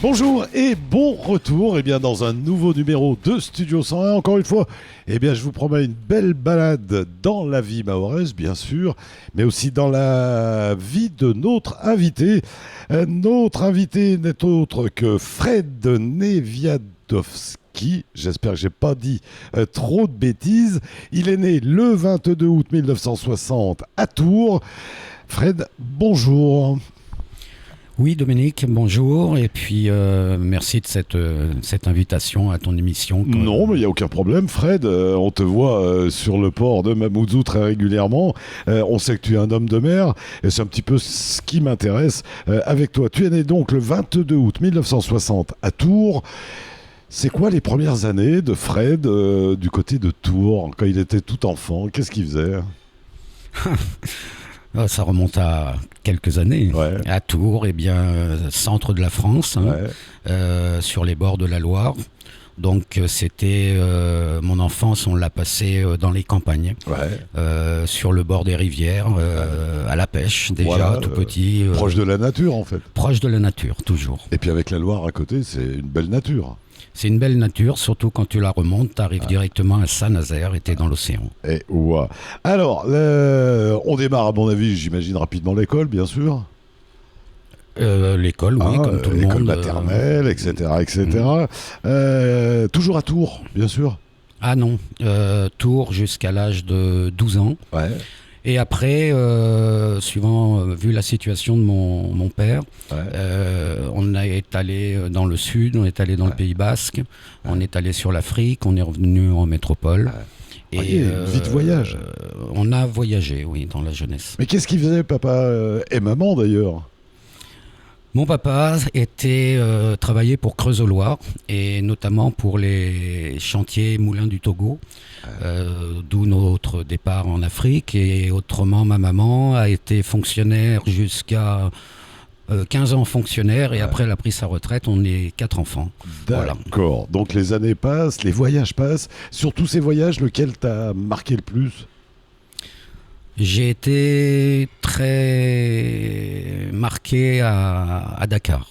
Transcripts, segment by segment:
Bonjour et bon retour dans un nouveau numéro de Studio 101. Encore une fois, je vous promets une belle balade dans la vie mahoraise, bien sûr, mais aussi dans la vie de notre invité. Notre invité n'est autre que Fred Neviadowski. J'espère que je n'ai pas dit trop de bêtises. Il est né le 22 août 1960 à Tours. Fred, bonjour. Oui, Dominique, bonjour, et puis merci de cette invitation à ton émission. Non, mais il n'y a aucun problème, Fred. On te voit sur le port de Mamoudzou très régulièrement. On sait que tu es un homme de mer, et c'est un petit peu ce qui m'intéresse avec toi. Tu es né donc le 22 août 1960 à Tours. C'est quoi les premières années de Fred du côté de Tours, quand il était tout enfant? Qu'est-ce qu'il faisait? Ça remonte à quelques années. Ouais. À Tours, centre de la France, sur les bords de la Loire. Donc c'était mon enfance, on l'a passé dans les campagnes, sur le bord des rivières, à la pêche déjà, tout petit. Proche de la nature en fait. Proche de la nature, toujours. Et puis avec la Loire à côté, c'est une belle nature. C'est une belle nature, surtout quand tu la remontes, tu arrives directement à Saint-Nazaire et tu es dans l'océan. Et ouais. Alors, on démarre à mon avis, j'imagine rapidement l'école, bien sûr. L'école, oui, comme tout le monde. L'école maternelle, etc. Toujours à Tours, bien sûr. Ah non, Tours jusqu'à l'âge de 12 ans. Ouais. Et après, vu la situation de mon père, on est allé dans le sud, on est allé dans le Pays Basque, on est allé sur l'Afrique, on est revenu en métropole. Et vie de voyage. On a voyagé, oui, dans la jeunesse. Mais qu'est-ce qu'ils faisaient, papa et maman d'ailleurs? Mon papa travaillait pour Creusot-Loire et notamment pour les chantiers moulins du Togo, d'où notre départ en Afrique. Et autrement, ma maman a été fonctionnaire jusqu'à 15 ans fonctionnaire et après elle a pris sa retraite. On est 4 enfants. D'accord. Voilà. Donc les années passent, les voyages passent. Sur tous ces voyages, lequel t'a marqué le plus? J'ai été très marqué à Dakar.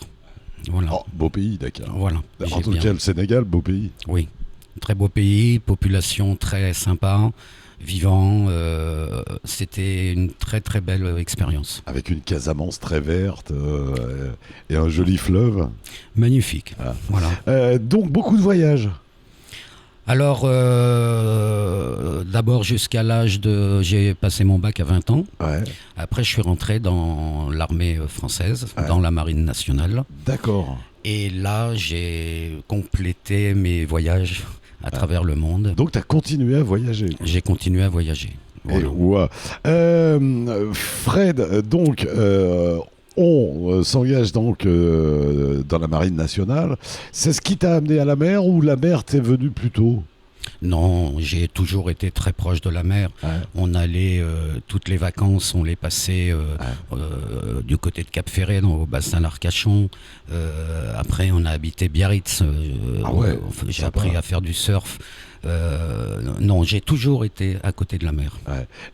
Voilà. Oh, beau pays, Dakar. Voilà. En tout cas, le Sénégal, beau pays. Oui, très beau pays, population très sympa, vivant. C'était une très très belle expérience. Avec une Casamance très verte et un joli fleuve. Magnifique. Ah. Voilà. Donc beaucoup de voyages. Alors, d'abord j'ai passé mon bac à 20 ans. Ouais. Après, je suis rentré dans l'armée française, dans la marine nationale. D'accord. Et là, j'ai complété mes voyages à travers le monde. Donc, tu as continué à voyager. J'ai continué à voyager. Voilà. Fred, donc... on s'engage donc dans la marine nationale. C'est ce qui t'a amené à la mer ou la mer t'est venue plus tôt? Non, j'ai toujours été très proche de la mer. On allait, toutes les vacances, on les passait du côté de Cap-Ferret, au bassin d'Arcachon. Après, on a habité Biarritz. J'ai appris à faire du surf. Non, j'ai toujours été à côté de la mer.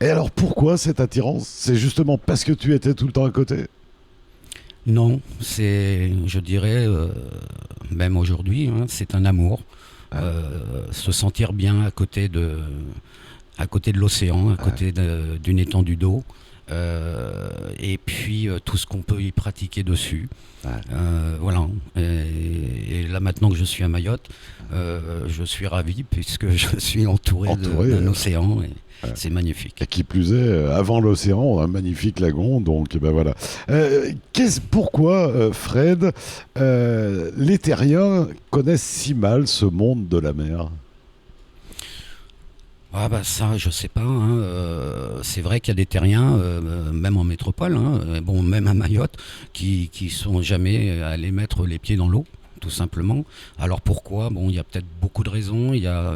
Et alors, pourquoi cette attirance? C'est justement parce que tu étais tout le temps à côté? Non, je dirais, même aujourd'hui, c'est un amour. Se sentir bien à côté de l'océan, à côté d'une étendue d'eau. Et puis tout ce qu'on peut y pratiquer dessus. Voilà. Et là, maintenant que je suis à Mayotte, je suis ravi puisque je suis entouré d'un océan. C'est magnifique. Et qui plus est, avant l'océan, on a un magnifique lagon, donc voilà. Pourquoi, Fred, les terriens connaissent si mal ce monde de la mer? Ah bah ça, je sais pas. C'est vrai qu'il y a des terriens, même en métropole, même à Mayotte, qui sont jamais allés mettre les pieds dans l'eau. Tout simplement. Alors pourquoi? Il y a peut-être beaucoup de raisons. Il y a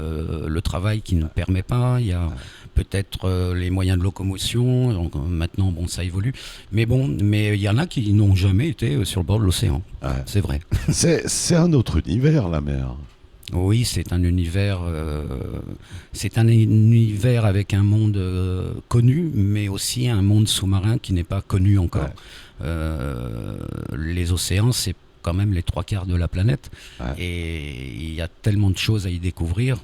le travail qui ne permet pas. Il y a peut-être les moyens de locomotion. Donc, maintenant, ça évolue. Mais il y en a qui n'ont jamais été sur le bord de l'océan. C'est vrai. C'est un autre univers, la mer. Oui, c'est un univers avec un monde connu, mais aussi un monde sous-marin qui n'est pas connu encore. Les océans, c'est quand même les 3/4 de la planète. Ouais. Et il y a tellement de choses à y découvrir,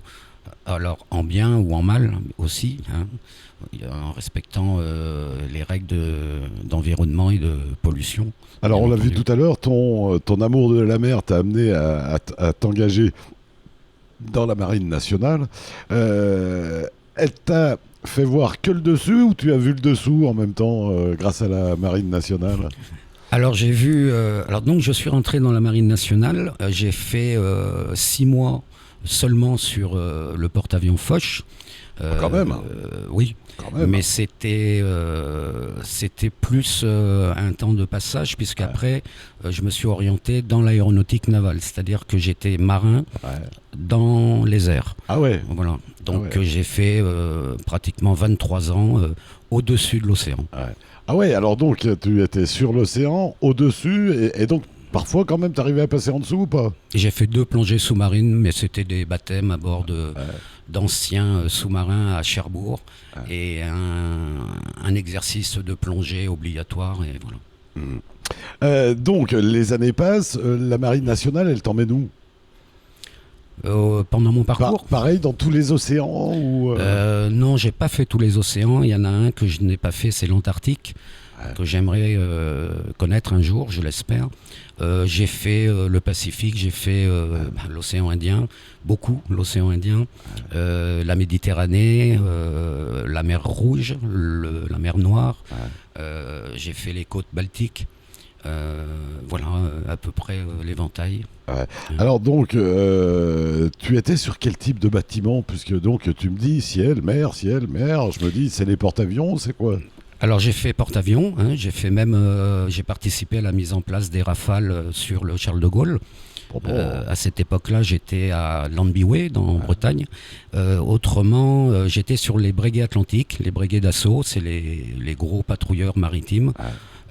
alors en bien ou en mal aussi, hein, en respectant les règles d'environnement et de pollution. Alors, bien on l'a vu entendu. tout à l'heure, ton amour de la mer t'a amené à t'engager dans la marine nationale. Elle t'a fait voir que le dessus ou tu as vu le dessous en même temps grâce à la marine nationale? Alors j'ai vu, alors donc je suis rentré dans la marine nationale, j'ai fait 6 mois seulement sur le porte-avions Foch. Quand même, Oui, quand même. mais c'était plus un temps de passage, puisqu'après je me suis orienté dans l'aéronautique navale, c'est-à-dire que j'étais marin Ouais. dans les airs. Ah ouais. Voilà. Donc Ah ouais. j'ai fait pratiquement 23 ans au-dessus de l'océan. Ouais. Ah ouais, alors donc tu étais sur l'océan, au-dessus, et donc parfois quand même t'arrivais à passer en dessous ou pas? J'ai fait 2 plongées sous-marines, mais c'était des baptêmes à bord Ouais. d'anciens sous-marins à Cherbourg, Ouais. et un exercice de plongée obligatoire. Et voilà. Mhm. Donc les années passent, la marine nationale, elle t'emmène où? Pendant mon parcours, Pareil dans tous les océans ou non, j'ai pas fait tous les océans. Il y en a un que je n'ai pas fait, c'est l'Antarctique, Ouais. que j'aimerais connaître un jour, je l'espère. J'ai fait le Pacifique, j'ai fait l'océan Indien, beaucoup l'océan Indien, la Méditerranée, la mer Rouge, la mer Noire. J'ai fait les côtes baltiques. Voilà à peu près l'éventail. Ouais. Alors donc, tu étais sur quel type de bâtiment? Puisque donc tu me dis ciel, mer, je me dis c'est les porte-avions, c'est quoi? Alors j'ai fait porte-avions, hein, j'ai fait même, j'ai participé à la mise en place des Rafales sur le Charles de Gaulle. Bon, bon. À cette époque-là, j'étais à Lambyway, en Bretagne. Autrement, j'étais sur les brigades atlantiques, les brigades d'assaut, c'est les gros patrouilleurs maritimes,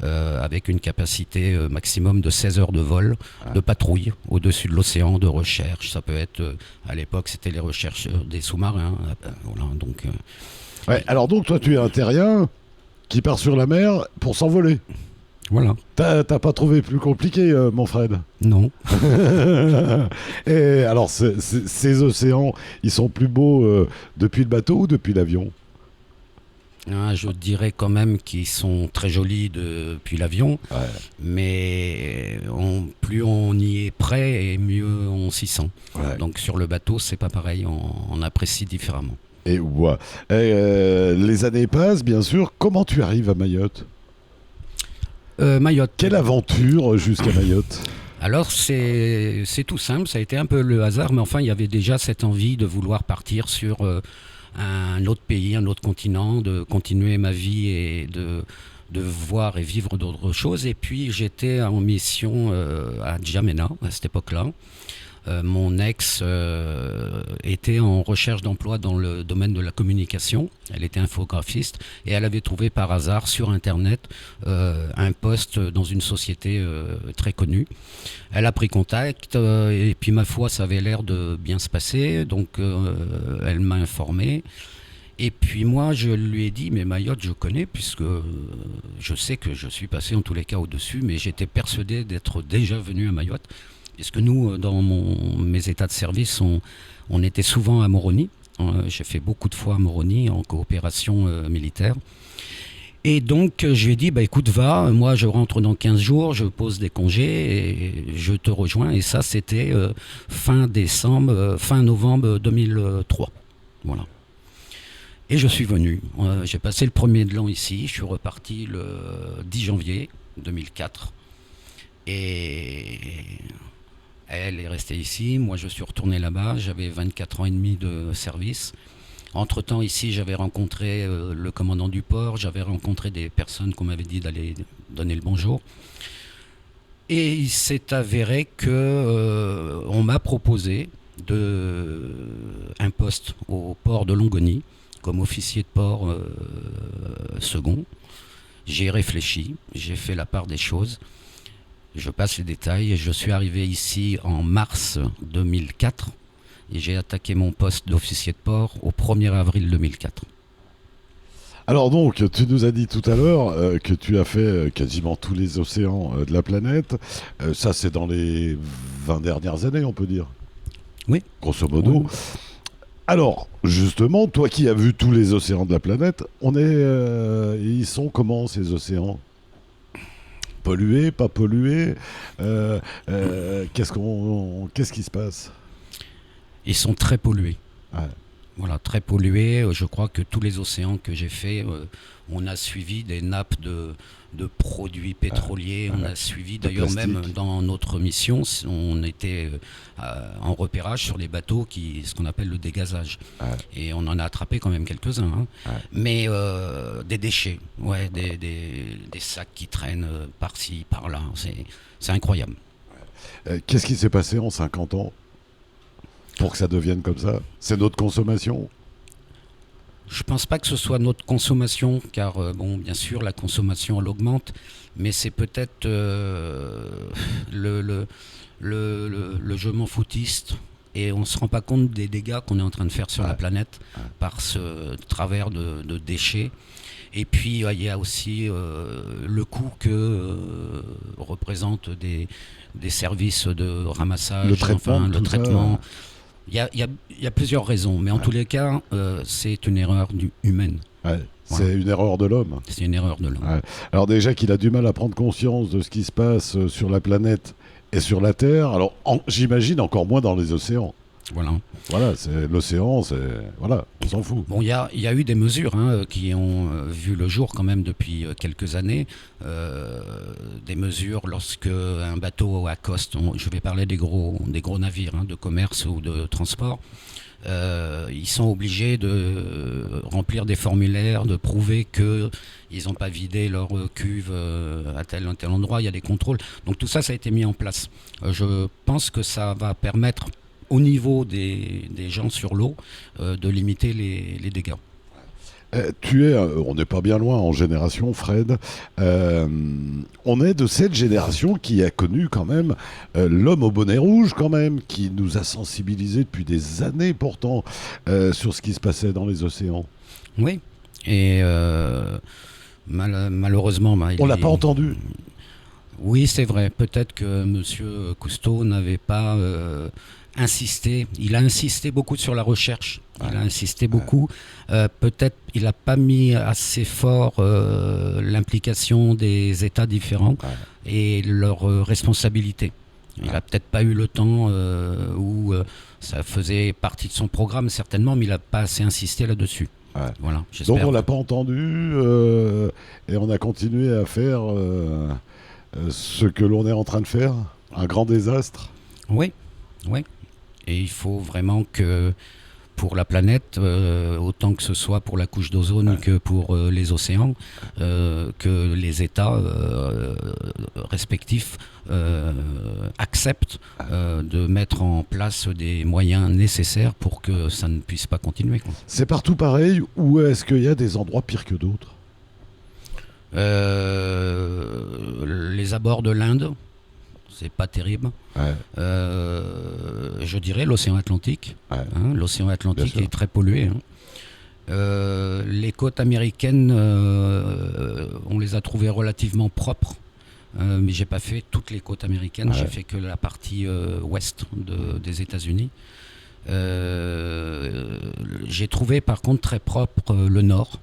avec une capacité maximum de 16 heures de vol, de patrouille au-dessus de l'océan, de recherche. Ça peut être, à l'époque, c'était les recherches des sous-marins. Voilà, donc, Ouais, alors donc toi tu es un terrien qui part sur la mer pour s'envoler. voilà. T'as pas trouvé plus compliqué, mon Fred? Non. Et alors ces océans, ils sont plus beaux depuis le bateau ou depuis l'avion? Ah, je dirais quand même qu'ils sont très jolis depuis l'avion, Ouais. mais plus on y est près et mieux on s'y sent. Ouais. Donc sur le bateau, c'est pas pareil, on apprécie différemment. Et ouais. Et, les années passent, bien sûr. Comment tu arrives à Mayotte? Mayotte. Quelle aventure jusqu'à Mayotte? Alors c'est tout simple, ça a été un peu le hasard, mais enfin il y avait déjà cette envie de vouloir partir sur un autre pays, un autre continent, de continuer ma vie et de voir et vivre d'autres choses. Et puis j'étais en mission à N'Djamena à cette époque-là. Mon ex était en recherche d'emploi dans le domaine de la communication. Elle était infographiste et elle avait trouvé par hasard sur Internet un poste dans une société très connue. Elle a pris contact et puis ma foi, ça avait l'air de bien se passer. Donc elle m'a informé. Et puis moi, je lui ai dit, mais Mayotte, je connais, puisque je sais que je suis passé en tous les cas au-dessus, mais j'étais persuadé d'être déjà venu à Mayotte. Puisque nous, dans mes états de service, on était souvent à Moroni. J'ai fait beaucoup de fois à Moroni en coopération militaire. Et donc, je lui ai dit, bah, écoute, va, moi je rentre dans 15 jours, je pose des congés et je te rejoins. Et ça, c'était fin novembre 2003. Voilà. Et je suis venu. J'ai passé le premier de l'an ici. Je suis reparti le 10 janvier 2004. Et elle est restée ici, moi je suis retourné là-bas, j'avais 24 ans et demi de service. Entre-temps ici j'avais rencontré le commandant du port, j'avais rencontré des personnes qu'on m'avait dit d'aller donner le bonjour. Et il s'est avéré que on m'a proposé un poste au port de Longoni comme officier de port second. J'ai réfléchi, j'ai fait la part des choses. Je passe les détails. Je suis arrivé ici en mars 2004 et j'ai attaqué mon poste d'officier de port au 1er avril 2004. Alors donc, tu nous as dit tout à l'heure que tu as fait quasiment tous les océans de la planète. Ça, c'est dans les 20 dernières années, on peut dire. Oui. Grosso modo. Ouais. Alors, justement, toi qui as vu tous les océans de la planète, ils sont comment ces océans? Pollués, pas pollués? Qu'est-ce qui se passe? Ils sont très pollués. Ouais. Voilà, très pollués. Je crois que tous les océans que j'ai faits, on a suivi des nappes de produits pétroliers. On a suivi, d'ailleurs, même plastique. dans notre mission, on était en repérage sur les bateaux, ce qu'on appelle le dégazage. Ouais. Et on en a attrapé quand même quelques-uns. Hein. Ouais. Mais des déchets, ouais, des sacs qui traînent par-ci, par-là. C'est incroyable. Qu'est-ce qui s'est passé en 50 ans pour que ça devienne comme ça? C'est notre consommation? Je pense pas que ce soit notre consommation, car bon, bien sûr, la consommation elle augmente, mais c'est peut-être le je m'en foutiste, et on se rend pas compte des dégâts qu'on est en train de faire sur la planète par ce travers de déchets. Et puis il y a aussi le coût que représentent des services de ramassage, Le traitement, le tout ça, traitement. Il y a plusieurs raisons, mais en tous les cas, c'est une erreur humaine. Ouais, Voilà. c'est une erreur de l'homme. C'est une erreur de l'homme. Ouais. Alors déjà qu'il a du mal à prendre conscience de ce qui se passe sur la planète et sur la Terre, alors j'imagine encore moins dans les océans. Voilà. Voilà, c'est l'océan, voilà, on s'en fout. Bon, il y a eu des mesures qui ont vu le jour quand même depuis quelques années. Des mesures lorsque un bateau accoste, je vais parler des gros navires de commerce ou de transport. Ils sont obligés de remplir des formulaires, de prouver qu'ils n'ont pas vidé leur cuve à tel endroit. Il y a des contrôles. Donc tout ça, ça a été mis en place. Je pense que ça va permettre au niveau des gens sur l'eau de limiter les dégâts. On n'est pas bien loin en génération, Fred. On est de cette génération qui a connu quand même l'homme au bonnet rouge, quand même, qui nous a sensibilisés depuis des années pourtant sur ce qui se passait dans les océans. Oui, et malheureusement... On l'a pas entendu. Oui, c'est vrai. Peut-être que M. Cousteau n'avait pas insisté. Il a insisté beaucoup sur la recherche. Il a insisté beaucoup. Peut-être il n'a pas mis assez fort l'implication des États différents et leurs responsabilités. Il n'a peut-être pas eu le temps où ça faisait partie de son programme, certainement, mais il n'a pas assez insisté là-dessus. Ouais. Voilà, donc on l'a pas entendu et on a continué à faire ce que l'on est en train de faire, un grand désastre. Oui, oui. Et il faut vraiment que pour la planète, autant que ce soit pour la couche d'ozone que pour les océans, que les États respectifs acceptent de mettre en place des moyens nécessaires pour que ça ne puisse pas continuer. Quoi. C'est partout pareil ou est-ce qu'il y a des endroits pires que d'autres? Les abords de l'Inde, c'est pas terrible. Ouais. Je dirais l'océan Atlantique. Ouais. L'océan Atlantique est très pollué. Les côtes américaines, on les a trouvées relativement propres. Mais j'ai pas fait toutes les côtes américaines. J'ai fait que la partie ouest des États-Unis. J'ai trouvé par contre très propre le nord.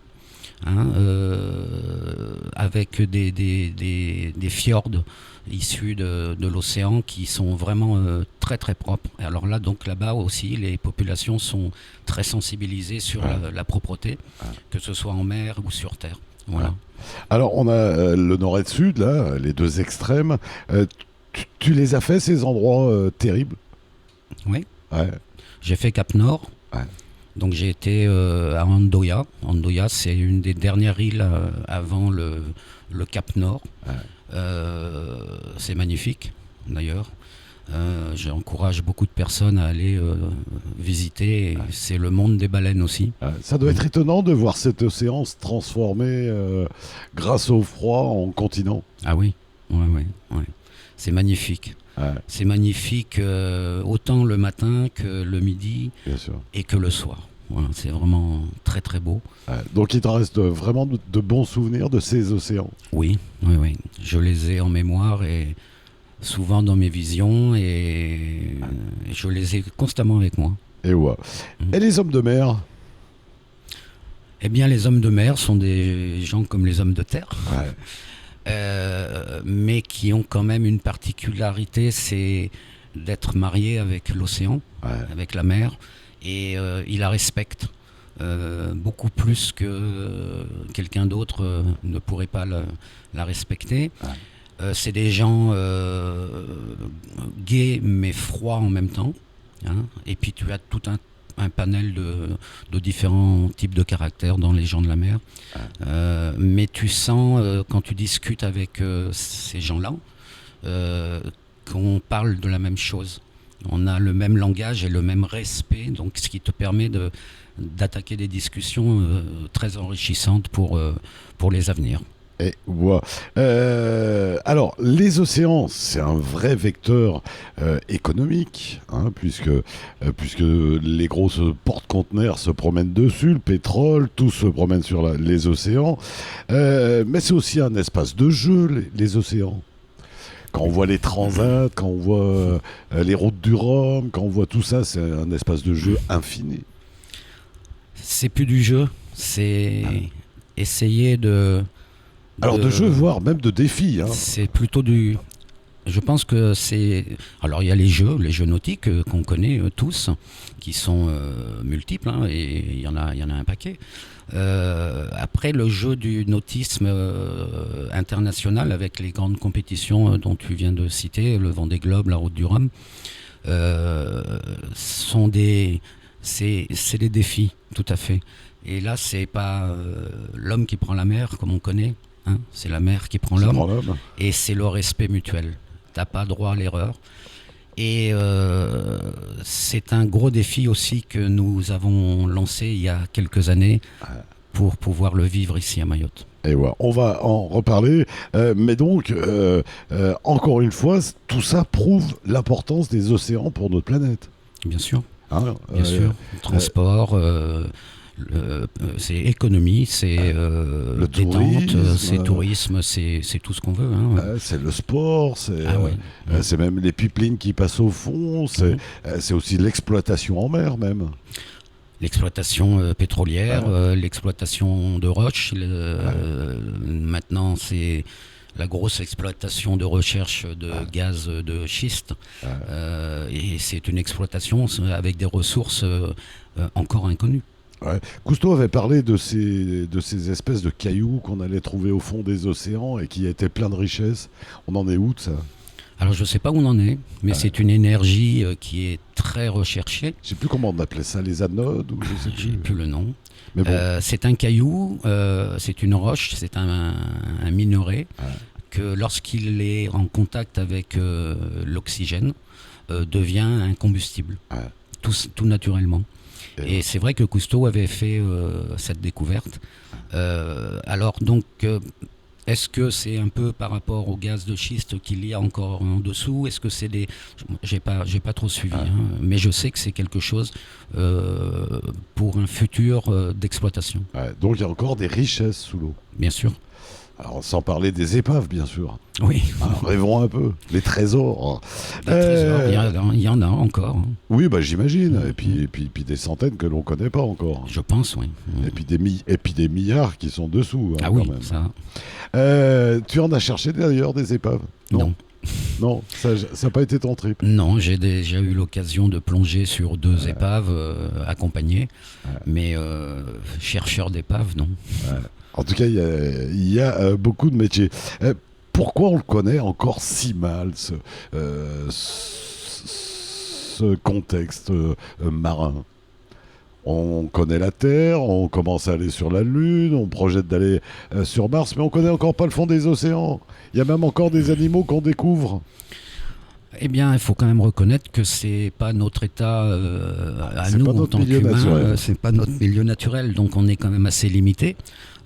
Avec des fjords issus de l'océan qui sont vraiment très très propres. Et alors là-bas aussi, les populations sont très sensibilisées sur la propreté, que ce soit en mer ou sur terre. Voilà. Alors on a le nord et le sud, là, les deux extrêmes. Tu les as fait ces endroits terribles? Oui. Ouais. J'ai fait Cap Nord. Ouais. Donc j'ai été à Andoya. Andoya, c'est une des dernières îles avant le Cap Nord. Ouais. C'est magnifique, d'ailleurs. J'encourage beaucoup de personnes à aller visiter. C'est le monde des baleines aussi. Ça doit être étonnant de voir cet océan se transformer grâce au froid en continent. Ah oui, ouais. C'est magnifique. Ouais. C'est magnifique autant le matin que le midi et que le soir. Voilà, c'est vraiment très très beau. Donc il te reste vraiment de bons souvenirs de ces océans. Oui, oui, oui. Je les ai en mémoire et souvent dans mes visions et je les ai constamment avec moi. Et ouais. Et les hommes de mer? Eh bien, les hommes de mer sont des gens comme les hommes de terre, Ouais. mais qui ont quand même une particularité, c'est d'être mariés avec l'océan, Ouais. avec la mer, et ils la respectent beaucoup plus que quelqu'un d'autre ne pourrait pas la respecter. Ouais. C'est des gens gais mais froids en même temps, hein. Et puis tu as tout un panel de différents types de caractères dans les gens de la mer. Mais tu sens, quand tu discutes avec ces gens-là, qu'on parle de la même chose. On a le même langage et le même respect, donc ce qui te permet d'attaquer des discussions très enrichissantes pour les avenirs. Et ouais. Alors, les océans, c'est un vrai vecteur économique, hein, puisque les grosses porte-conteneurs se promènent dessus, le pétrole, tout se promène sur les océans. Mais c'est aussi un espace de jeu, les océans. Quand on voit les transats, quand on voit les routes du Rhum, quand on voit tout ça, c'est un espace de jeu infini. C'est plus du jeu, c'est essayer Alors de jeu, voire même de défi. Hein. C'est plutôt du... Je pense que c'est... Alors il y a les jeux nautiques qu'on connaît tous, qui sont multiples, hein, et il y en a un paquet. Après, le jeu du nautisme international avec les grandes compétitions dont tu viens de citer, le Vendée Globe, la Route du Rhum, c'est des défis, tout à fait. Et là, c'est pas l'homme qui prend la mer, comme on connaît, hein, c'est la mer qui prend l'homme, et c'est le respect mutuel. T'as pas droit à l'erreur. Et c'est un gros défi aussi que nous avons lancé il y a quelques années pour pouvoir le vivre ici à Mayotte. Et ouais, on va en reparler, mais donc, encore une fois, tout ça prouve l'importance des océans pour notre planète. Bien sûr, Hein, bien sûr. Transport, c'est économie, c'est le détente, tourisme, c'est tourisme, c'est tout ce qu'on veut. Hein. c'est le sport, c'est même les pipelines qui passent au fond, c'est aussi l'exploitation en mer même. L'exploitation pétrolière, l'exploitation de roches. Maintenant, c'est la grosse exploitation de recherche de gaz de schiste. Et c'est une exploitation avec des ressources encore inconnues. Ouais. Cousteau avait parlé de ces espèces de cailloux qu'on allait trouver au fond des océans et qui étaient pleins de richesses. On en est où de ça ? Alors je ne sais pas où on en est, mais c'est une énergie qui est très recherchée. Je ne sais plus comment on appelait ça, les anodes ou je sais J'ai plus le nom. Mais bon. C'est un caillou, c'est une roche, c'est un minerai que lorsqu'il est en contact avec l'oxygène, devient un combustible, tout naturellement. Et c'est vrai que Cousteau avait fait cette découverte. Alors donc... est-ce que c'est un peu par rapport au gaz de schiste qu'il y a encore en dessous? Est-ce que c'est des... J'ai pas trop suivi, hein, mais je sais que c'est quelque chose pour un futur d'exploitation. Donc il y a encore des richesses sous l'eau. Bien sûr. Alors sans parler des épaves, bien sûr. Oui. Alors, rêvons un peu. Les trésors. Les trésors, il y en a encore. Hein. Oui, bah, j'imagine. Et puis des centaines que l'on ne connaît pas encore. Je pense, oui. Et puis des milliards qui sont dessous. Hein, ah oui, quand même. Ça. Tu en as cherché d'ailleurs des épaves? Non, ça n'a pas été ton trip. Non, j'ai déjà eu l'occasion de plonger sur 2 épaves accompagnées, mais chercheur d'épaves, non. En tout cas, il y a beaucoup de métiers. Pourquoi on le connaît encore si mal, ce contexte marin? On connaît la Terre, on commence à aller sur la Lune, on projette d'aller sur Mars, mais on connaît encore pas le fond des océans. Il y a même encore des animaux qu'on découvre. Eh bien, il faut quand même reconnaître que c'est pas notre état à nous en tant qu'humains, c'est pas notre milieu naturel, donc on est quand même assez limité.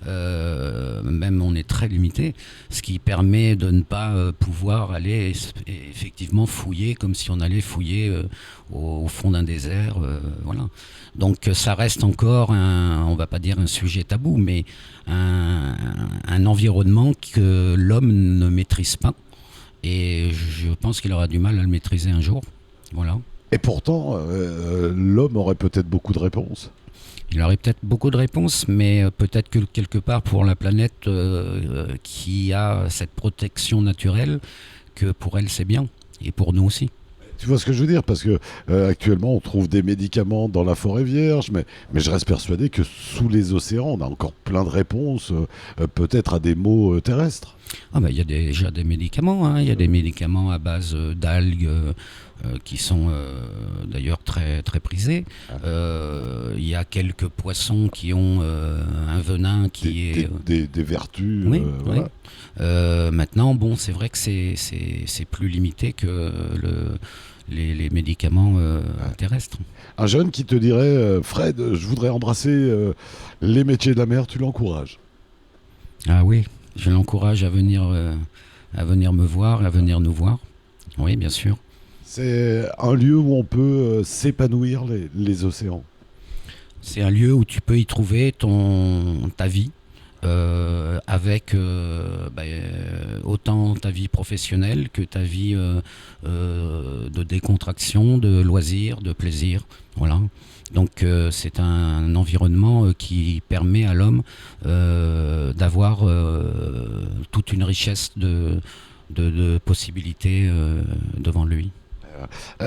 même on est très limité, ce qui permet de ne pas pouvoir aller effectivement fouiller comme si on allait fouiller au fond d'un désert. Voilà. Donc ça reste encore, on va pas dire un sujet tabou, mais un environnement que l'homme ne maîtrise pas. Et je pense qu'il aura du mal à le maîtriser un jour. Voilà. Et pourtant, l'homme aurait peut-être beaucoup de réponses. Il aurait peut-être beaucoup de réponses, mais peut-être que quelque part pour la planète qui a cette protection naturelle, que pour elle c'est bien, et pour nous aussi. Tu vois ce que je veux dire? Parce que actuellement, on trouve des médicaments dans la forêt vierge, mais je reste persuadé que sous les océans, on a encore plein de réponses, peut-être à des maux terrestres. Ah bah, il y a déjà des médicaments, hein. Il y a des médicaments à base d'algues qui sont d'ailleurs très, très prisés. Il y a quelques poissons qui ont un venin qui est... Des vertus. Oui, oui. Voilà. Maintenant, bon, c'est vrai que c'est plus limité que les médicaments terrestres. Un jeune qui te dirait, Fred, je voudrais embrasser les métiers de la mer, tu l'encourages. Ah oui, je l'encourage à venir me voir, à venir nous voir. Oui, bien sûr. C'est un lieu où on peut s'épanouir les océans. C'est un lieu où tu peux y trouver ta vie, avec autant ta vie professionnelle que ta vie de décontraction, de loisirs, de plaisir. Voilà. Donc c'est un environnement qui permet à l'homme d'avoir toute une richesse de possibilités devant lui.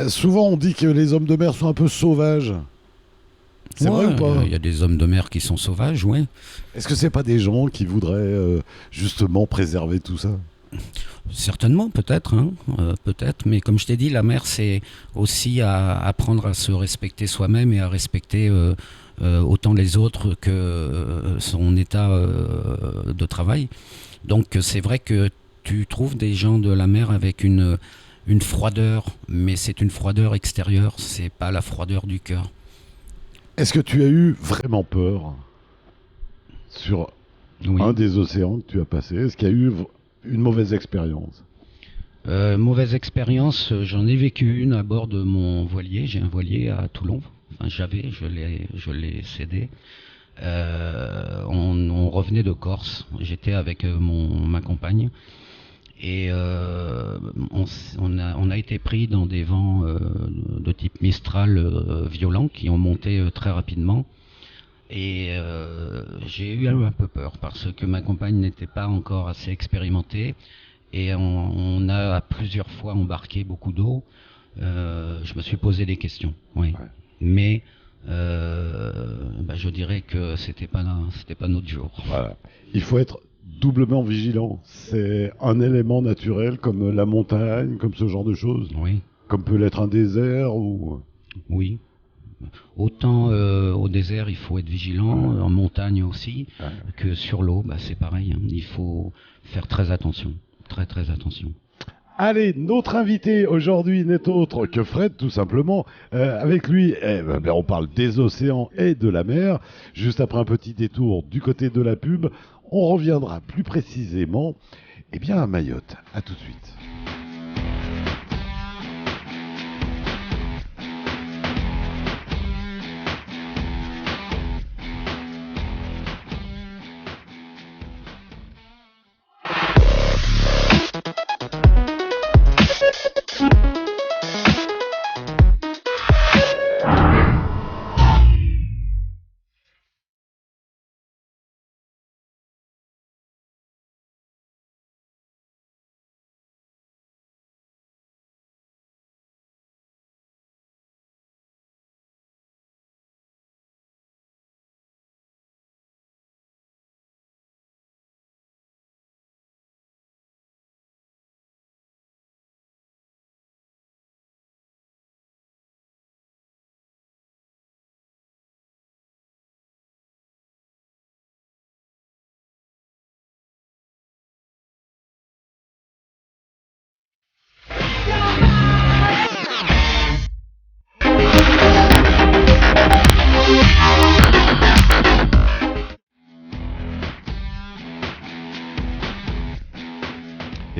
Souvent, on dit que les hommes de mer sont un peu sauvages. C'est vrai ou pas? Il y a des hommes de mer qui sont sauvages, oui. Est-ce que c'est pas des gens qui voudraient justement préserver tout ça? Certainement, peut-être, hein, peut-être. Mais comme je t'ai dit, la mer, c'est aussi à apprendre à se respecter soi-même et à respecter autant les autres que son état de travail. Donc c'est vrai que tu trouves des gens de la mer avec une froideur, mais c'est une froideur extérieure, c'est pas la froideur du cœur. Est-ce que tu as eu vraiment peur sur Oui. un des océans que tu as passé? Est-ce qu'il y a eu une mauvaise expérience? Mauvaise expérience, j'en ai vécu une à bord de mon voilier. J'ai un voilier à Toulon. Enfin, je l'ai cédé. On revenait de Corse. J'étais avec ma compagne. Et on a été pris dans des vents de type Mistral violents qui ont monté très rapidement. Et j'ai eu un peu peur parce que ma compagne n'était pas encore assez expérimentée. Et on a plusieurs fois embarqué beaucoup d'eau. Je me suis posé des questions, oui. Ouais. Mais je dirais que c'était pas notre jour. Voilà. Il faut être doublement vigilant. C'est un élément naturel comme la montagne, comme ce genre de choses. Oui, Comme peut l'être un désert ou... oui. Autant au désert, il faut être vigilant, en montagne aussi, que sur l'eau, c'est pareil, hein. Il faut faire très attention, très très attention. Allez, notre invité aujourd'hui n'est autre que Fred, tout simplement. Avec lui, on parle des océans et de la mer. Juste après un petit détour du côté de la pub, on reviendra plus précisément à Mayotte. À tout de suite.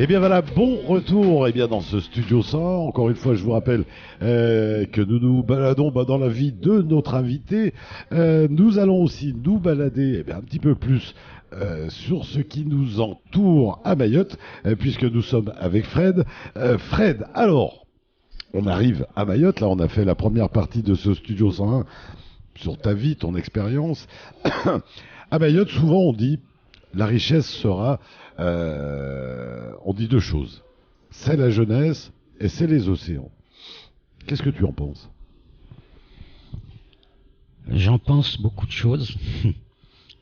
Et bien voilà, bon retour dans ce studio 100. Encore une fois, je vous rappelle que nous nous baladons dans la vie de notre invité. Nous allons aussi nous balader un petit peu plus sur ce qui nous entoure à Mayotte, puisque nous sommes avec Fred. Fred, alors, on arrive à Mayotte. Là, on a fait la première partie de ce studio 101 sur ta vie, ton expérience. À Mayotte, souvent on dit la richesse sera... on dit deux choses. C'est la jeunesse et c'est les océans. Qu'est-ce que tu en penses? J'en pense beaucoup de choses.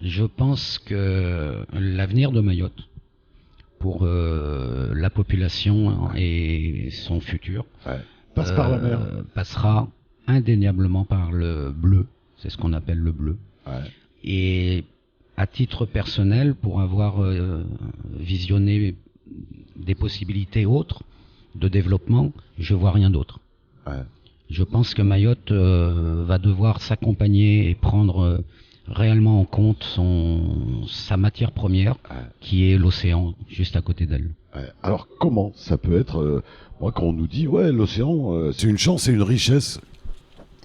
Je pense que l'avenir de Mayotte, pour la population et son futur, passe par la mer. Passera indéniablement par le bleu. C'est ce qu'on appelle le bleu. Et à titre personnel, pour avoir visionné des possibilités autres de développement, je vois rien d'autre. Je pense que Mayotte va devoir s'accompagner et prendre réellement en compte sa matière première, qui est l'océan, juste à côté d'elle. Alors comment ça peut être moi, quand on nous dit l'océan c'est une chance et une richesse,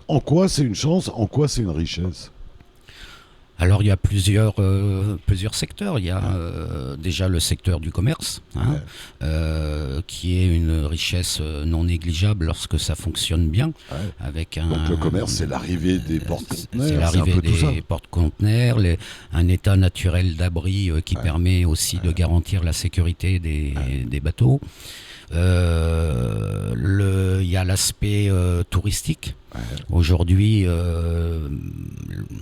en quoi c'est une chance, en quoi c'est une richesse? Alors il y a plusieurs secteurs. Il y a déjà le secteur du commerce, qui est une richesse non négligeable lorsque ça fonctionne bien. Donc le commerce, c'est l'arrivée des porte-conteneurs. C'est l'arrivée des porte-conteneurs, un état naturel d'abri qui permet aussi de garantir la sécurité des bateaux. Il y a l'aspect touristique. Aujourd'hui,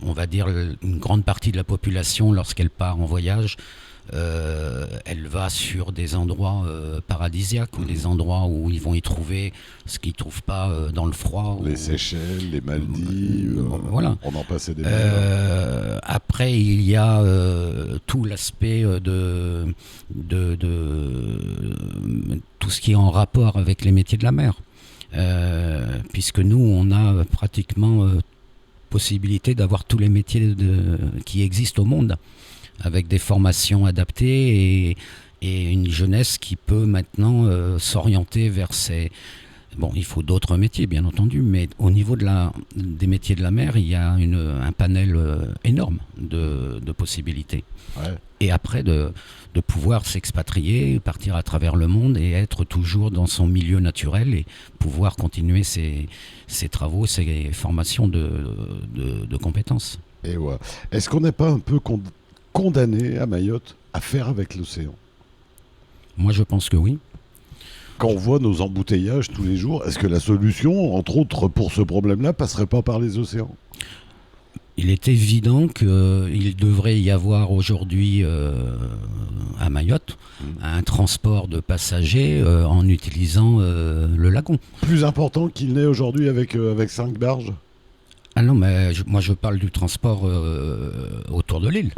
on va dire une grande partie de la population, lorsqu'elle part en voyage, elle va sur des endroits paradisiaques, ou des endroits où ils vont y trouver ce qu'ils ne trouvent pas dans le froid. Les Seychelles, les Maldives, voilà. On en passait des après, il y a tout l'aspect de tout ce qui est en rapport avec les métiers de la mer. Puisque nous, on a pratiquement possibilité d'avoir tous les métiers qui existent au monde, avec des formations adaptées et une jeunesse qui peut maintenant s'orienter vers ces... Bon, il faut d'autres métiers, bien entendu, mais au niveau des métiers de la mer, il y a un panel énorme de possibilités. Et après, de pouvoir s'expatrier, partir à travers le monde et être toujours dans son milieu naturel et pouvoir continuer ses travaux, ses formations de compétences. Et Est-ce qu'on n'est pas un peu condamné à Mayotte à faire avec l'océan? Moi, je pense que oui. Quand on voit nos embouteillages tous les jours, est-ce que la solution, entre autres pour ce problème-là, passerait pas par les océans? Il est évident qu'il devrait y avoir aujourd'hui à Mayotte un transport de passagers en utilisant le lagon. Plus important qu'il n'est aujourd'hui avec 5 barges? Ah non, mais moi je parle du transport autour de l'île,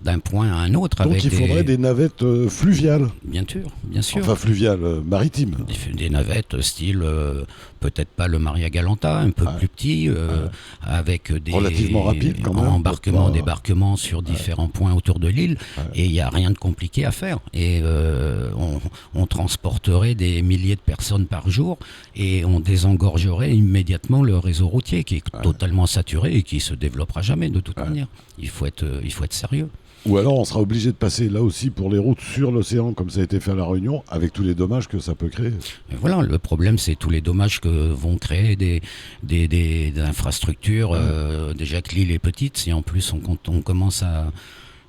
d'un point à un autre. Donc il faudrait des navettes fluviales. Bien sûr, bien sûr. Enfin fluviales, maritimes. Des navettes style, peut-être pas le Maria Galanta, un peu plus petit, avec des relativement rapide quand même, embarquements, débarquements sur différents points autour de l'île, et il n'y a rien de compliqué à faire. Et on transporterait des milliers de personnes par jour, et on désengorgerait immédiatement le réseau routier qui est totalement saturé et qui se développera jamais de toute manière. Il faut être sérieux. Ou alors on sera obligé de passer là aussi pour les routes sur l'océan comme ça a été fait à La Réunion, avec tous les dommages que ça peut créer. Mais voilà, le problème c'est tous les dommages que vont créer des infrastructures. Déjà que l'île est petite, si en plus on commence à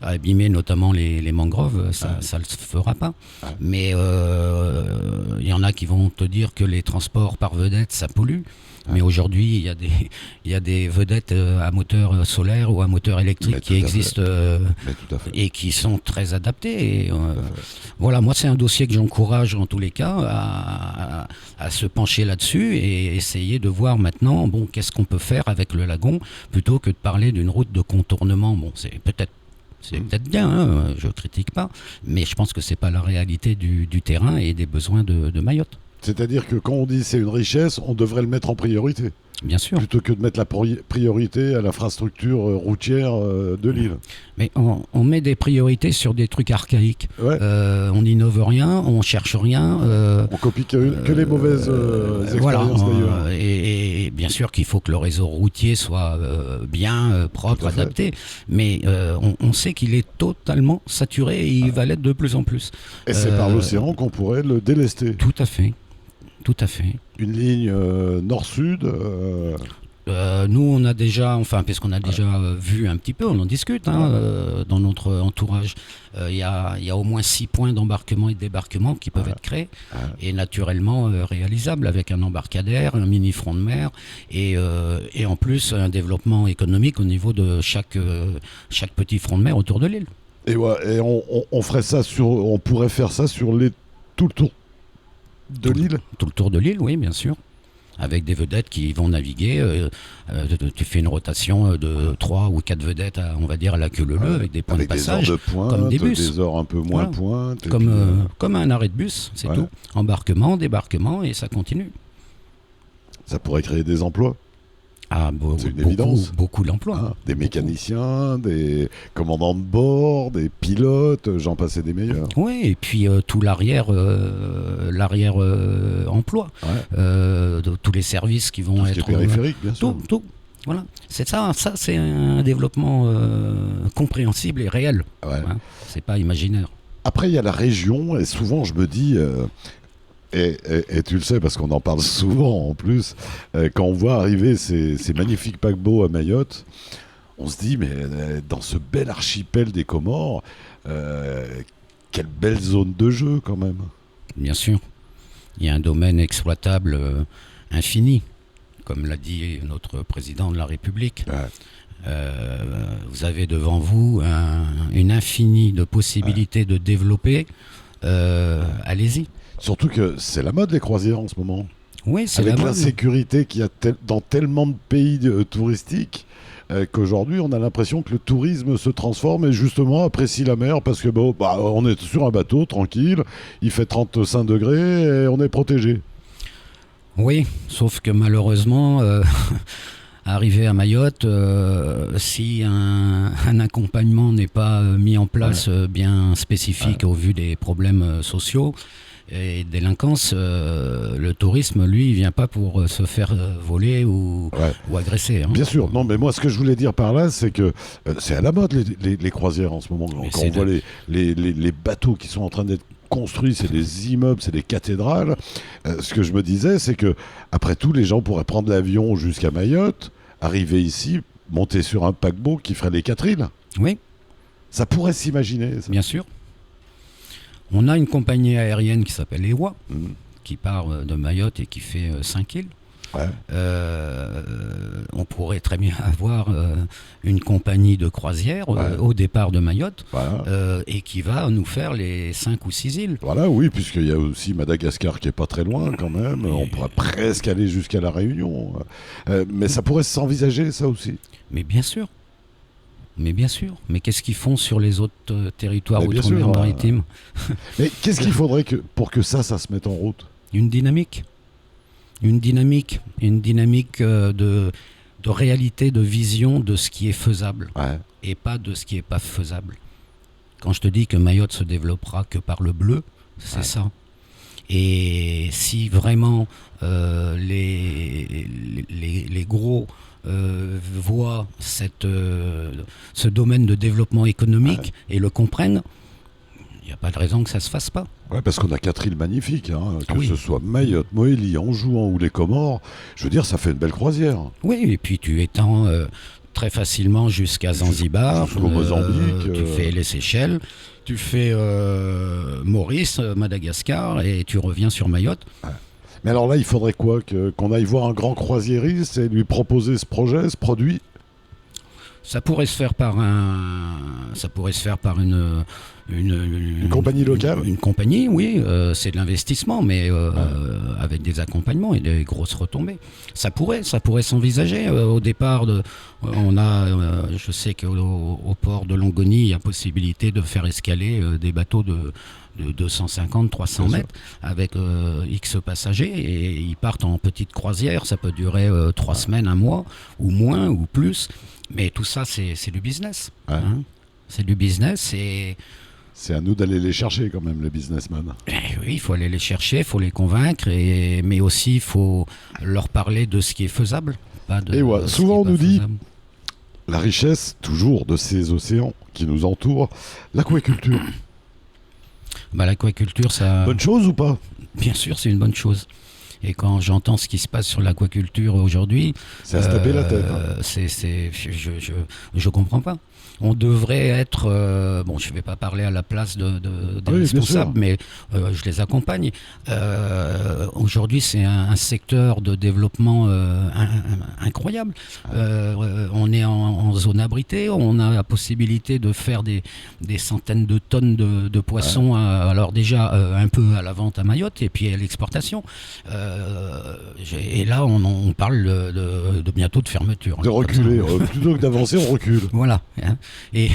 abîmer notamment les mangroves, ça ne le fera pas. Mais il y en a qui vont te dire que les transports par vedette ça pollue. Mais aujourd'hui, il y a des vedettes à moteur solaire ou à moteur électrique qui existent et qui sont très adaptées. Et, voilà, moi, c'est un dossier que j'encourage en tous les cas à se pencher là-dessus et essayer de voir maintenant, qu'est-ce qu'on peut faire avec le lagon plutôt que de parler d'une route de contournement. Bon, c'est peut-être bien, je critique pas, mais je pense que c'est pas la réalité du terrain et des besoins de Mayotte. C'est-à-dire que quand on dit c'est une richesse, on devrait le mettre en priorité. Bien sûr. plutôt que de mettre la priorité à l'infrastructure routière de l'île. Mais on met des priorités sur des trucs archaïques. Ouais. On n'innove rien, on cherche rien. On copie que les mauvaises Voilà. expériences d'ailleurs. Et bien sûr qu'il faut que le réseau routier soit bien propre, Tout à fait. adapté. Mais on sait qu'il est totalement saturé et il va l'être de plus en plus. Et c'est par l'océan qu'on pourrait le délester. Tout à fait. Tout à fait. Une ligne nord-sud. Nous, on a déjà, enfin, parce qu'on a déjà vu un petit peu, on en discute dans notre entourage. Il y a au moins 6 points d'embarquement et de débarquement qui peuvent être créés et naturellement réalisables avec un embarcadère, un mini front de mer et en plus un développement économique au niveau de chaque petit front de mer autour de l'île. Et on ferait ça on pourrait faire ça sur tout le tour de l'île. Tout le tour de l'île, oui, bien sûr. Avec des vedettes qui vont naviguer. Tu fais une rotation de 3 ou 4 vedettes, on va dire, à la queue leu avec des points de passage. Des heures de pointe, comme des bus. des heures un peu moins pointes. Comme un arrêt de bus, c'est tout. Embarquement, débarquement, et ça continue. Ça pourrait créer des emplois. Ah, c'est une évidence. Beaucoup d'emplois. Des mécaniciens, des commandants de bord, des pilotes, j'en passais des meilleurs. Oui, et puis tout l'arrière emploi, de tous les services qui vont tout être ce qui est périphérique, bien sûr. Tout. Voilà, c'est ça c'est un développement compréhensible et réel. Ouais. C'est pas imaginaire. Après, il y a la région, et souvent je me dis, et tu le sais parce qu'on en parle souvent en plus, quand on voit arriver ces magnifiques paquebots à Mayotte, on se dit, mais dans ce bel archipel des Comores, quelle belle zone de jeu quand même. Bien sûr, il y a un domaine exploitable infini, comme l'a dit notre président de la République. Ouais. Vous avez devant vous une infinie de possibilités de développer. Allez-y. Surtout que c'est la mode les croisières en ce moment. Oui, c'est avec la mode. l'insécurité qu'il y a dans tellement de pays touristiques qu'aujourd'hui on a l'impression que le tourisme se transforme et justement apprécie la mer parce que on est sur un bateau tranquille, il fait 35 degrés et on est protégé. Oui, sauf que malheureusement, arrivé à Mayotte, si un accompagnement n'est pas mis en place bien spécifique au vu des problèmes sociaux et délinquance, le tourisme, lui, il vient pas pour se faire voler ou agresser. Hein. Bien sûr, non, mais moi, ce que je voulais dire par là, c'est que c'est à la mode les croisières en ce moment. Quand on voit les bateaux qui sont en train d'être construits, c'est des immeubles, c'est des cathédrales. Ce que je me disais, c'est que après tout, les gens pourraient prendre l'avion jusqu'à Mayotte, arriver ici, monter sur un paquebot qui ferait les 4 îles. Oui. Ça pourrait s'imaginer. Ça. Bien sûr. On a une compagnie aérienne qui s'appelle EWA, qui part de Mayotte et qui fait 5 îles. Ouais. On pourrait très bien avoir une compagnie de croisière au départ de Mayotte et qui va nous faire les 5 ou 6 îles. Voilà, oui, puisqu'il y a aussi Madagascar qui est pas très loin quand même. On pourrait presque aller jusqu'à la Réunion. Mais ça pourrait s'envisager, ça aussi. Mais bien sûr. Mais qu'est-ce qu'ils font sur les autres territoires outre-mer maritimes Mais qu'est-ce qu'il faudrait pour que ça se mette en route ? Une dynamique de réalité, de vision de ce qui est faisable et pas de ce qui n'est pas faisable. Quand je te dis que Mayotte se développera que par le bleu, c'est ça. Et si vraiment les gros voient ce domaine de développement économique et le comprennent, il n'y a pas de raison que ça ne se fasse pas. Ouais, parce qu'on a 4 îles magnifiques, que ce soit Mayotte, Mohéli, Anjouan ou les Comores, je veux dire, ça fait une belle croisière. Oui, et puis tu étends très facilement jusqu'à Zanzibar, jusqu'au Mozambique. Tu fais les Seychelles, tu fais Maurice, Madagascar, et tu reviens sur Mayotte. Ouais. Mais alors là, il faudrait quoi ? Qu'on aille voir un grand croisiériste et lui proposer ce projet, ce produit ? Ça pourrait se faire par un Ça pourrait se faire par une compagnie locale. Une compagnie, oui, c'est de l'investissement, mais avec des accompagnements et des grosses retombées. Ça pourrait s'envisager. Au départ, je sais qu'au port de Longoni, il y a possibilité de faire escaler des bateaux de 250-300 mètres avec X passagers, et ils partent en petite croisière. Ça peut durer 3 semaines, un mois, ou moins, ou plus. Mais tout ça, c'est du business. Hein. C'est du business, et c'est à nous d'aller les chercher quand même, les businessmen. Oui, il faut aller les chercher, il faut les convaincre, mais aussi il faut leur parler de ce qui est faisable. Souvent on nous dit la richesse toujours de ces océans qui nous entourent, l'aquaculture. L'aquaculture, ça... Bonne chose ou pas? Bien sûr, c'est une bonne chose. Et quand j'entends ce qui se passe sur l'aquaculture aujourd'hui... C'est à se taper la tête. Hein. Je comprends pas. On devrait être... je ne vais pas parler à la place des responsables, mais je les accompagne. Aujourd'hui, c'est un secteur de développement incroyable. On est en zone abritée, on a la possibilité de faire des centaines de tonnes de poissons, alors déjà un peu à la vente à Mayotte et puis à l'exportation. Et là, on parle de bientôt de fermeture. De reculer, plutôt que d'avancer, on recule. Voilà. Hein. Et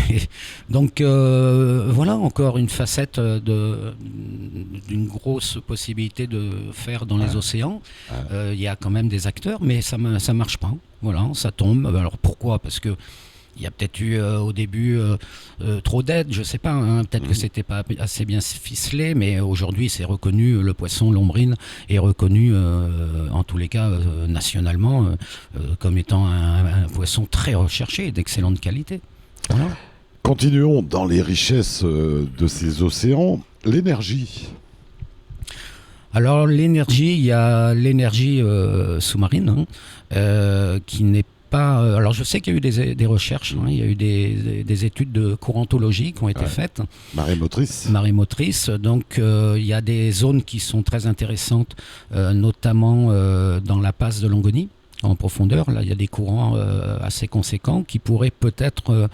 donc voilà encore une facette d'une grosse possibilité de faire dans les océans. Il y a quand même des acteurs, mais ça marche pas. Voilà, ça tombe. Alors pourquoi? Parce que il y a peut-être eu au début trop d'aides, je sais pas, hein, peut-être que c'était pas assez bien ficelé, mais aujourd'hui c'est reconnu, le poisson lombrine est reconnu en tous les cas nationalement comme étant un poisson très recherché et d'excellente qualité. Voilà. Continuons dans les richesses de ces océans, l'énergie. Alors l'énergie, il y a l'énergie sous-marine qui n'est pas... alors je sais qu'il y a eu des recherches, hein, il y a eu des études de courantologie qui ont été faites. Marée motrice. Marée motrice, donc il y a des zones qui sont très intéressantes, notamment dans la passe de Longoni, en profondeur. Là il y a des courants assez conséquents qui pourraient peut-être...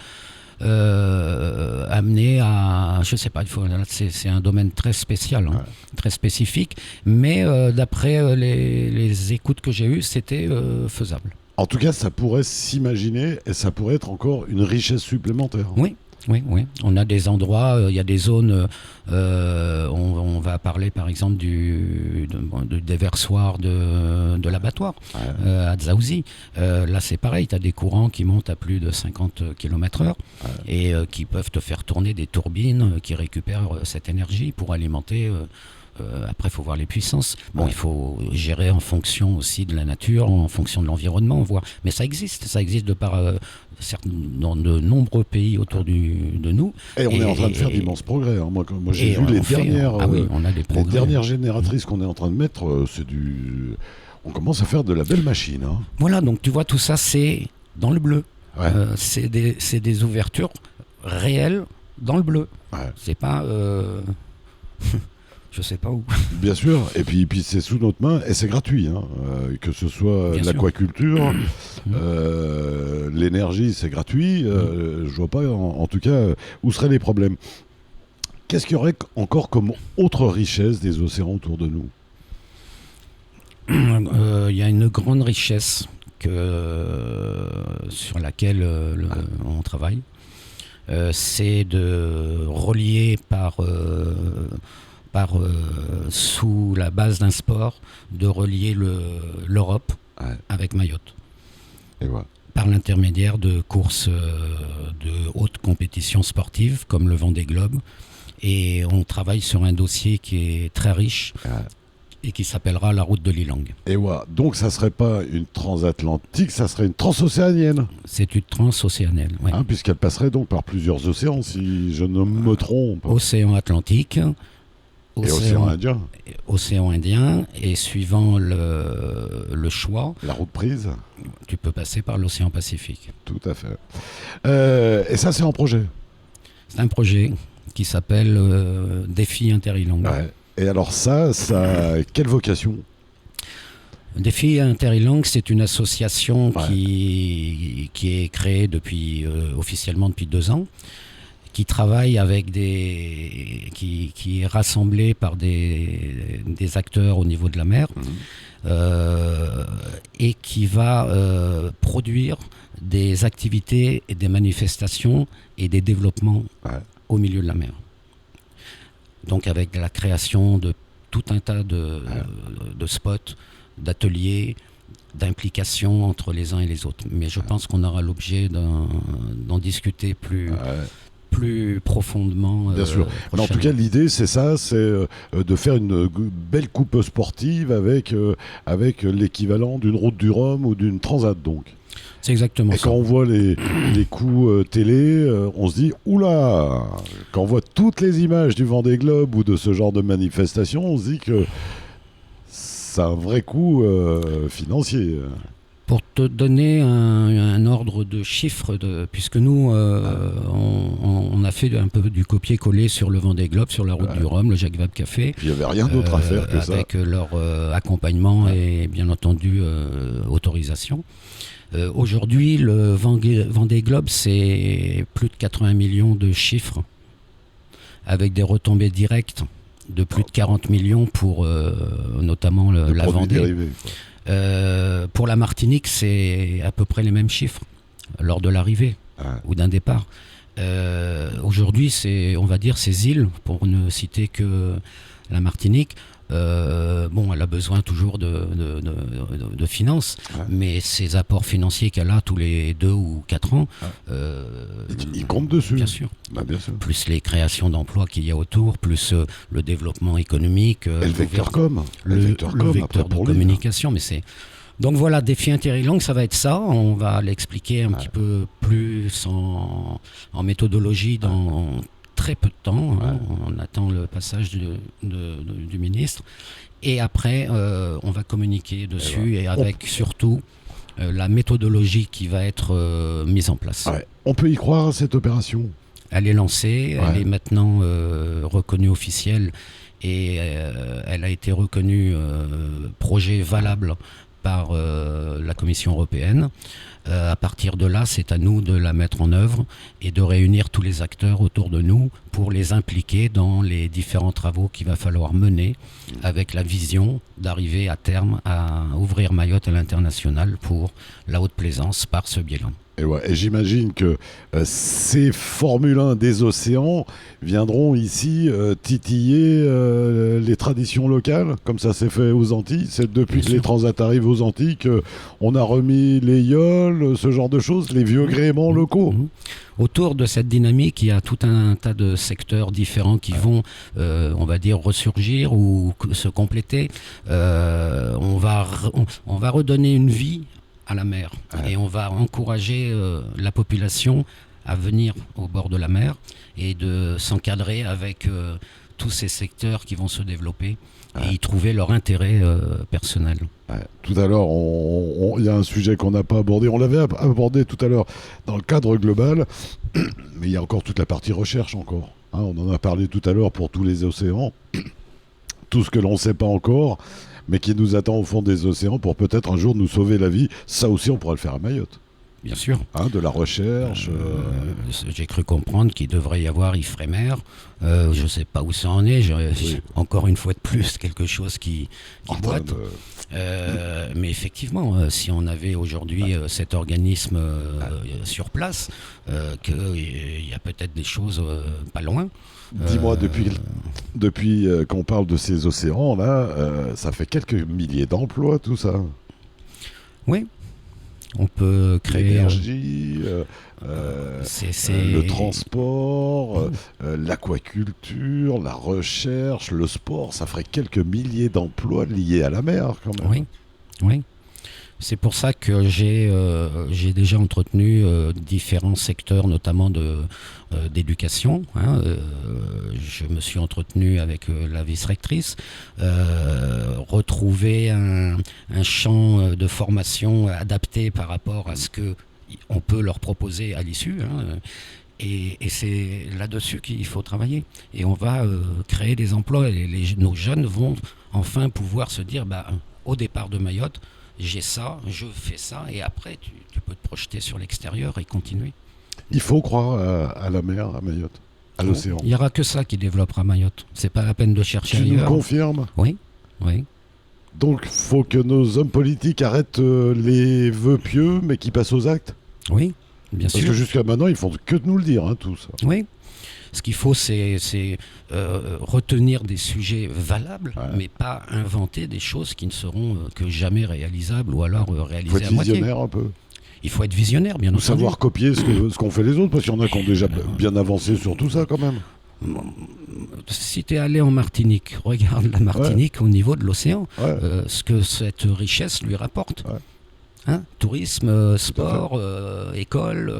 amener à, je sais pas, c'est un domaine très spécial, hein, très spécifique, mais d'après les écoutes que j'ai eues, c'était faisable. En tout cas, ça pourrait s'imaginer et ça pourrait être encore une richesse supplémentaire. Oui. On a des endroits, il y a des zones, on va parler par exemple du déversoir de l'abattoir à Dzaouzi. Là c'est pareil, tu as des courants qui montent à plus de 50 km/h et qui peuvent te faire tourner des turbines qui récupèrent cette énergie pour alimenter... après, il faut voir les puissances. Il faut gérer en fonction aussi de la nature, en fonction de l'environnement, mais ça existe de par dans de nombreux pays autour de nous. Et on est en train de faire d'immenses progrès. Hein. Moi j'ai vu les dernières génératrices qu'on est en train de mettre, on commence à faire de la belle machine. Hein. Voilà, donc tu vois, tout ça, c'est dans le bleu. C'est des ouvertures réelles dans le bleu. C'est pas... je sais pas où. Bien sûr, et puis c'est sous notre main et c'est gratuit, hein. Que ce soit l'aquaculture, l'énergie, c'est gratuit. Je vois pas, en tout cas, où seraient les problèmes. Qu'est-ce qu'il y aurait encore comme autre richesse des océans autour de nous? Il y a une grande richesse sur laquelle on travaille. C'est de relier sous la base d'un sport, de relier l'Europe avec Mayotte. Et voilà. Par l'intermédiaire de courses de haute compétition sportive, comme le Vendée Globe. Et on travaille sur un dossier qui est très riche et qui s'appellera la route de l'Ilang. Et voilà. Donc ça ne serait pas une transatlantique, ça serait une transocéanienne. C'est une transocéanienne, oui. Hein, puisqu'elle passerait donc par plusieurs océans, si je ne me trompe. Océan Atlantique. Et océan Indien. Océan Indien, et suivant le choix... La route prise. Tu peux passer par l'océan Pacifique. Tout à fait. Et ça, c'est en projet? C'est un projet qui s'appelle Défi Inter-Ilang. Et alors ça a quelle vocation? Défi Inter-Ilang, c'est une association qui est créée officiellement depuis 2 ans. qui travaille avec qui est rassemblé par des acteurs au niveau de la mer, et qui va produire des activités et des manifestations et des développements au milieu de la mer. Donc avec la création de tout un tas de spots, d'ateliers, d'implications entre les uns et les autres. Mais je pense qu'on aura l'objet d'en discuter plus profondément. Bien sûr. Mais en tout cas, l'idée, c'est ça, c'est de faire une belle coupe sportive avec l'équivalent d'une route du Rhum ou d'une transat, donc. C'est exactement ça. Et quand on voit les coups télé, on se dit, oula, quand on voit toutes les images du Vendée Globe ou de ce genre de manifestation, on se dit que c'est un vrai coup financier. Pour te donner un ordre de chiffres, puisque nous, on a fait un peu du copier-coller sur le Vendée Globe, sur la route du Rhum, le Jacques Vabre Café. Il n'y avait rien d'autre à faire que ça. Avec leur accompagnement et bien entendu autorisation. Aujourd'hui, le Vendée Globe, c'est plus de 80 millions de chiffres, avec des retombées directes de plus de 40 millions pour notamment la Vendée. Dérivés, pour la Martinique, c'est à peu près les mêmes chiffres lors de l'arrivée ou d'un départ. Aujourd'hui, on va dire ces îles, pour ne citer que la Martinique, elle a besoin toujours de finances, mais ces apports financiers qu'elle a tous les 2 ou 4 ans, ils comptent dessus. Bien sûr. Bien sûr. Plus les créations d'emplois qu'il y a autour, plus le développement économique, et le vecteur com, le vecteur de communication. Mais c'est donc voilà, défi Interilang, ça va être ça. On va l'expliquer un petit peu plus en méthodologie dans très peu de temps. On attend le passage du ministre. Et après, on va communiquer dessus et avec surtout la méthodologie qui va être mise en place. On peut y croire à cette opération. Elle est lancée, elle est maintenant reconnue officielle et elle a été reconnue projet valable par la Commission européenne. À partir de là, c'est à nous de la mettre en œuvre et de réunir tous les acteurs autour de nous pour les impliquer dans les différents travaux qu'il va falloir mener avec la vision d'arriver à terme à ouvrir Mayotte à l'international pour la haute plaisance par ce biais-là. Et j'imagine que ces Formule 1 des océans viendront ici titiller les traditions locales, comme ça s'est fait aux Antilles. C'est depuis que les transats arrivent aux Antilles qu'on a remis les yoles, ce genre de choses, les vieux gréements locaux. Autour de cette dynamique, il y a tout un tas de secteurs différents qui vont, on va dire, ressurgir ou se compléter. On va redonner une vie à la mer et on va encourager la population à venir au bord de la mer et de s'encadrer avec tous ces secteurs qui vont se développer et y trouver leur intérêt personnel. Tout à l'heure, il y a un sujet qu'on n'a pas abordé. On l'avait abordé tout à l'heure dans le cadre global, mais il y a encore toute la partie recherche encore. On en a parlé tout à l'heure pour tous les océans. Tout ce que l'on ne sait pas encore, mais qui nous attend au fond des océans pour peut-être un jour nous sauver la vie. Ça aussi, on pourra le faire à Mayotte. Bien sûr. De la recherche. J'ai cru comprendre qu'il devrait y avoir Ifremer. Je ne sais pas où ça en est. Encore une fois de plus, quelque chose qui boite. Mais effectivement, si on avait aujourd'hui cet organisme sur place, qu'il y a peut-être des choses pas loin. Dis-moi, depuis qu'on parle de ces océans-là, ça fait quelques milliers d'emplois, tout ça. Oui. On peut créer... L'énergie, le transport, l'aquaculture, la recherche, le sport, ça ferait quelques milliers d'emplois liés à la mer, quand même. Oui. C'est pour ça que j'ai déjà entretenu différents secteurs, notamment d'éducation. Je me suis entretenu avec la vice-rectrice, retrouver un champ de formation adapté par rapport à ce qu'on peut leur proposer à l'issue. Et c'est là-dessus qu'il faut travailler. Et on va créer des emplois. Et nos jeunes vont enfin pouvoir se dire, au départ de Mayotte, j'ai ça, je fais ça, et après tu peux te projeter sur l'extérieur et continuer. Il faut croire à la mer, à Mayotte, à l'océan. Il n'y aura que ça qui développera Mayotte. C'est pas la peine de chercher Tu nous le ailleurs. confirmes? Oui, oui. Donc, faut que nos hommes politiques arrêtent les vœux pieux, mais qu'ils passent aux actes. Oui, bien Parce sûr. que jusqu'à maintenant, ils font que de nous le dire, hein, tout ça. Oui. Ce qu'il faut, c'est retenir des sujets valables, mais pas inventer des choses qui ne seront que jamais réalisables ou alors Il faut réalisées être à moitié. visionnaire un peu. Il faut être visionnaire, bien Ou entendu. savoir copier ce qu'ont fait les autres, parce qu'il y en a qui ont déjà bien avancé sur tout ça quand même. Si tu es allé en Martinique, regarde la Martinique au niveau de l'océan, ce que cette richesse lui rapporte. Ouais. Hein, tourisme, sport, école,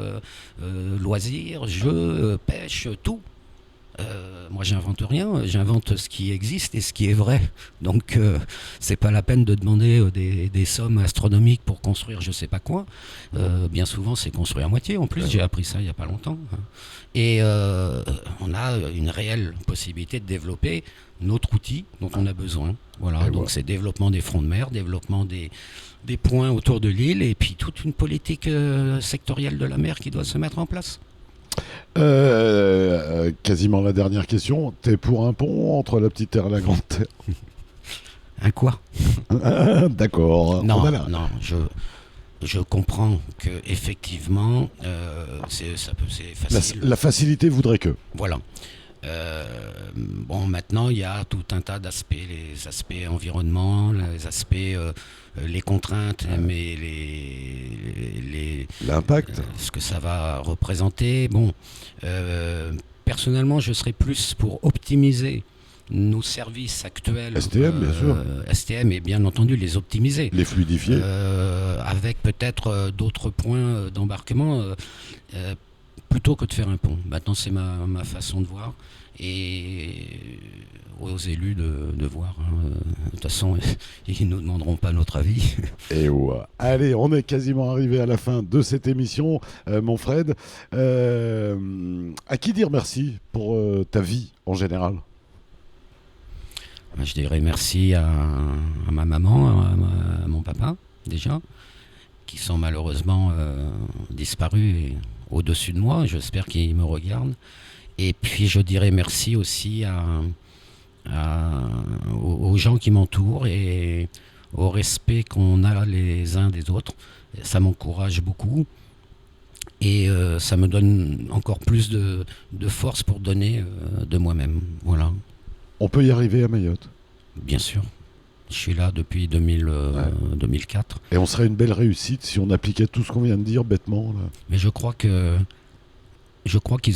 loisirs, jeux, pêche, tout. Moi, j'invente rien, j'invente ce qui existe et ce qui est vrai. Donc, c'est pas la peine de demander des sommes astronomiques pour construire je sais pas quoi. Bien souvent, c'est construit à moitié. En plus, j'ai appris ça il y a pas longtemps. Et on a une réelle possibilité de développer notre outil dont on a besoin. Voilà. Donc, c'est développement des fronts de mer, développement des points autour de l'île et puis toute une politique sectorielle de la mer qui doit se mettre en place. Quasiment la dernière question. T'es pour un pont entre la petite terre et la grande terre? Un quoi? D'accord. Non, non, je comprends que effectivement, c'est facile. La facilité voudrait que. Voilà. Bon, maintenant, il y a tout un tas d'aspects, les aspects environnement, les aspects, les contraintes, mais l'impact, ce que ça va représenter. Bon, personnellement, je serais plus pour optimiser nos services actuels. STM, bien sûr. STM et bien entendu les optimiser. Les fluidifier. Avec peut-être d'autres points d'embarquement. Plutôt que de faire un pont. Maintenant, c'est ma façon de voir. Et aux élus de voir. Hein. De toute façon, ils ne nous demanderont pas notre avis. Et ouais. Allez, on est quasiment arrivé à la fin de cette émission, mon Fred. À qui dire merci pour ta vie en général? Je dirais merci à ma maman, à mon papa, déjà, qui sont malheureusement disparus au-dessus de moi. J'espère qu'ils me regardent. Et puis je dirais merci aussi aux gens qui m'entourent et au respect qu'on a les uns des autres. Ça m'encourage beaucoup et ça me donne encore plus de force pour donner de moi-même. Voilà. On peut y arriver à Mayotte? Bien sûr. Je suis là depuis 2004. Et on serait une belle réussite si on appliquait tout ce qu'on vient de dire bêtement. Là. Mais je crois qu'ils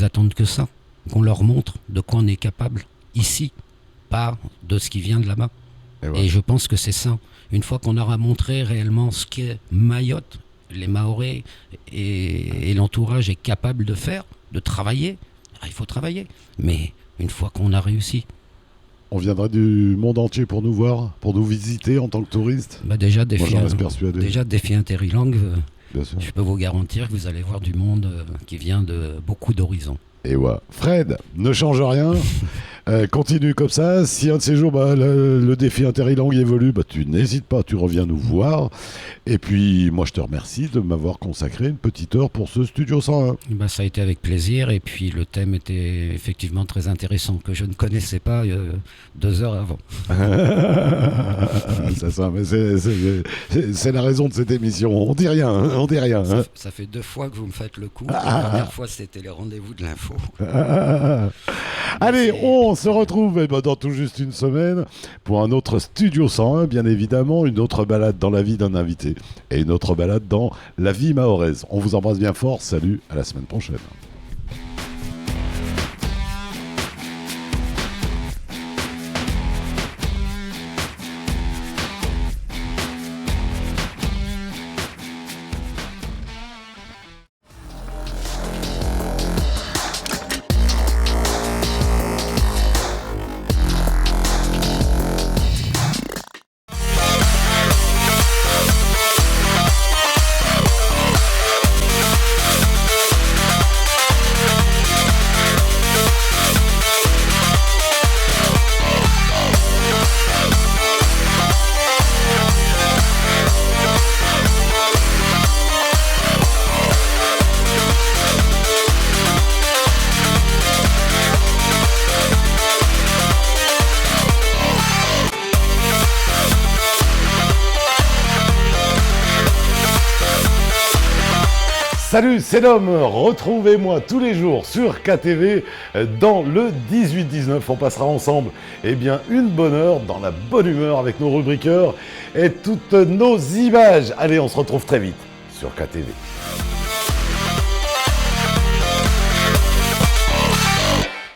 attendent que ça. Qu'on leur montre de quoi on est capable ici, pas de ce qui vient de là-bas. Et je pense que c'est ça. Une fois qu'on aura montré réellement ce qu'est Mayotte, les Mahorais et l'entourage est capable de faire, de travailler, il faut travailler. Mais une fois qu'on a réussi. On viendra du monde entier pour nous voir, pour nous visiter en tant que touristes. Déjà, défier un terrilang, je peux vous garantir que vous allez voir du monde qui vient de beaucoup d'horizons. Et ouais. Fred, ne change rien. Continue comme ça. Si un de ces jours, le défi Interilang évolue, tu n'hésites pas, tu reviens nous voir. Et puis, moi, je te remercie de m'avoir consacré une petite heure pour ce Studio 101. Ça a été avec plaisir. Et puis, le thème était effectivement très intéressant, que je ne connaissais pas 2 heures avant. C'est ça, mais c'est la raison de cette émission. On dit rien, on dit rien. Ça fait 2 fois que vous me faites le coup. La dernière fois, c'était les rendez-vous de l'info. Allez, on se retrouve dans tout juste une semaine pour un autre Studio 101, bien évidemment, une autre balade dans la vie d'un invité et une autre balade dans la vie mahoraise. On vous embrasse bien fort, salut, à la semaine prochaine. Salut, c'est Dom. Retrouvez-moi tous les jours sur KTV dans le 18-19. On passera ensemble une bonne heure dans la bonne humeur avec nos rubriqueurs et toutes nos images. Allez, on se retrouve très vite sur KTV.